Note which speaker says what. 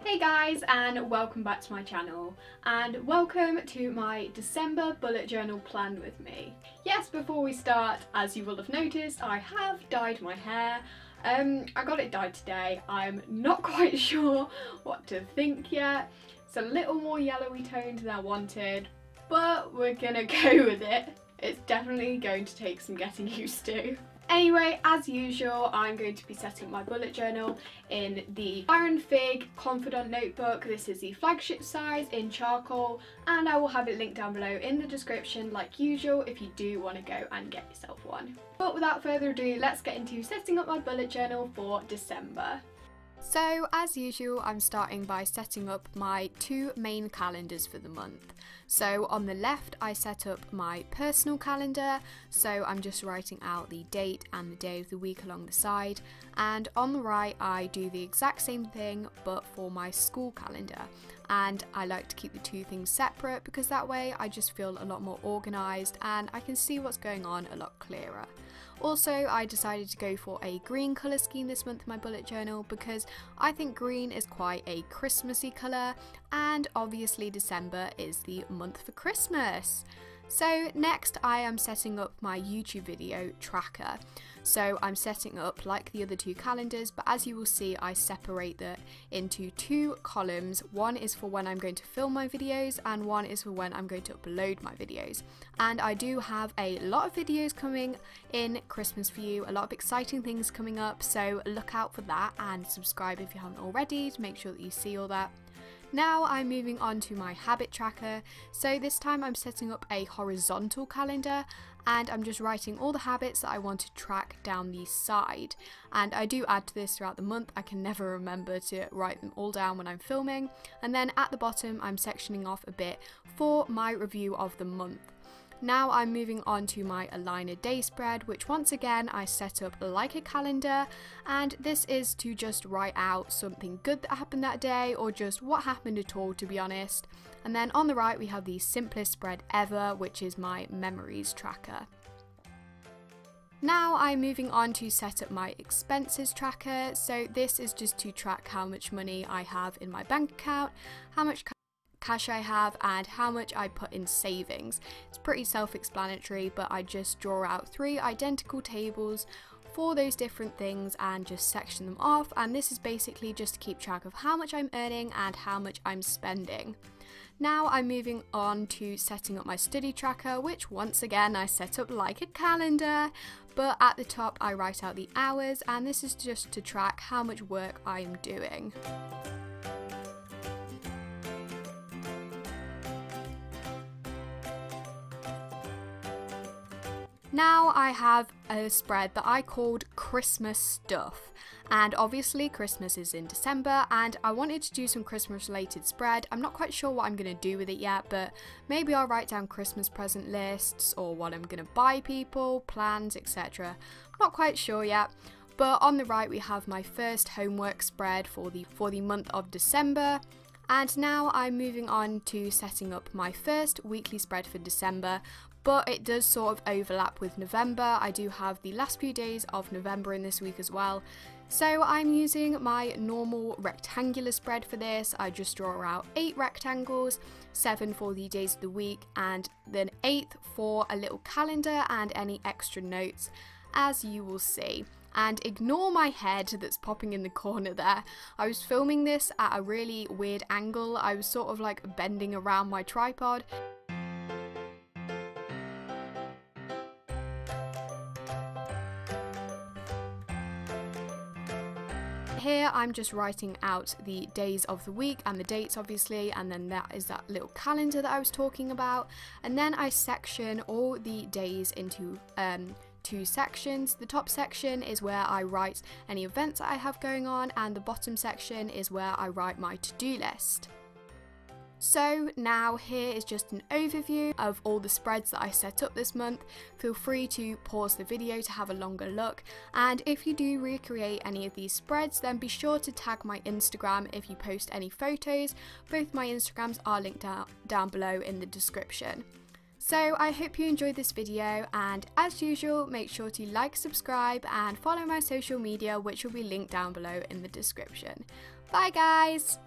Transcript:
Speaker 1: Hey guys, and welcome back to my channel, and welcome to my December bullet journal plan with me. Yes, before we start, as you will have noticed, I have dyed my hair. I got it dyed today. I'm not quite sure what to think yet. It's a little more yellowy toned than I wanted, but we're gonna go with it. It's definitely going to take some getting used to. Anyway, as usual, I'm going to be setting my bullet journal in the Iron Fig Confidant notebook. This is the flagship size in charcoal, and I will have it linked down below in the description like usual if you do want to go and get yourself one. But without further ado, let's get into setting up my bullet journal for December. So as usual, I'm starting by setting up my two main calendars for the month. So on the left I set up my personal calendar, so I'm just writing out the date and the day of the week along the side, and on the right I do the exact same thing but for my school calendar, and I like to keep the two things separate because that way I just feel a lot more organised and I can see what's going on a lot clearer. Also, I decided to go for a green colour scheme this month in my bullet journal because I think green is quite a Christmassy colour, and obviously December is the month for Christmas. So next I am setting up my YouTube video tracker. So I'm setting up like the other two calendars, but as you will see I separate that into two columns. One is for when I'm going to film my videos and one is for when I'm going to upload my videos. And I do have a lot of videos coming in Christmas for you, a lot of exciting things coming up, so look out for that and subscribe if you haven't already to make sure that you see all that. Now I'm moving on to my habit tracker, so this time I'm setting up a horizontal calendar and I'm just writing all the habits that I want to track down the side, and I do add to this throughout the month. I can never remember to write them all down when I'm filming, and then at the bottom I'm sectioning off a bit for my review of the month. Now I'm moving on to my aligner day spread, which once again I set up like a calendar, and this is to just write out something good that happened that day or just what happened at all, to be honest. And then on the right we have the simplest spread ever, which is my memories tracker. Now I'm moving on to set up my expenses tracker, so this is just to track how much money I have in my bank account, how much cash I have and how much I put in savings. It's pretty self-explanatory, but I just draw out three identical tables for those different things and just section them off, and this is basically just to keep track of how much I'm earning and how much I'm spending. Now I'm moving on to setting up my study tracker, which once again I set up like a calendar, but at the top I write out the hours, and this is just to track how much work I am doing. Now I have a spread that I called Christmas Stuff, and obviously Christmas is in December and I wanted to do some Christmas related spread. I'm not quite sure what I'm going to do with it yet, but maybe I'll write down Christmas present lists or what I'm going to buy people, plans, etc. Not quite sure yet. But on the right we have my first homework spread for the month of December. And now I'm moving on to setting up my first weekly spread for December, but it does sort of overlap with November. I do have the last few days of November in this week as well. So I'm using my normal rectangular spread for this. I just draw out 8 rectangles, 7 for the days of the week, and then 8 for a little calendar and any extra notes, as you will see. And ignore my head that's popping in the corner there. I was filming this at a really weird angle. I was sort of like bending around my tripod. Here I'm just writing out the days of the week and the dates obviously, and then that is that little calendar that I was talking about, and then I section all the days into two sections. The top section is where I write any events that I have going on, and the bottom section is where I write my to-do list. So now here is just an overview of all the spreads that I set up this month. Feel free to pause the video to have a longer look, and if you do recreate any of these spreads then be sure to tag my Instagram if you post any photos. Both my Instagrams are linked down below in the description. So I hope you enjoyed this video, and as usual make sure to like, subscribe and follow my social media, which will be linked down below in the description. Bye guys!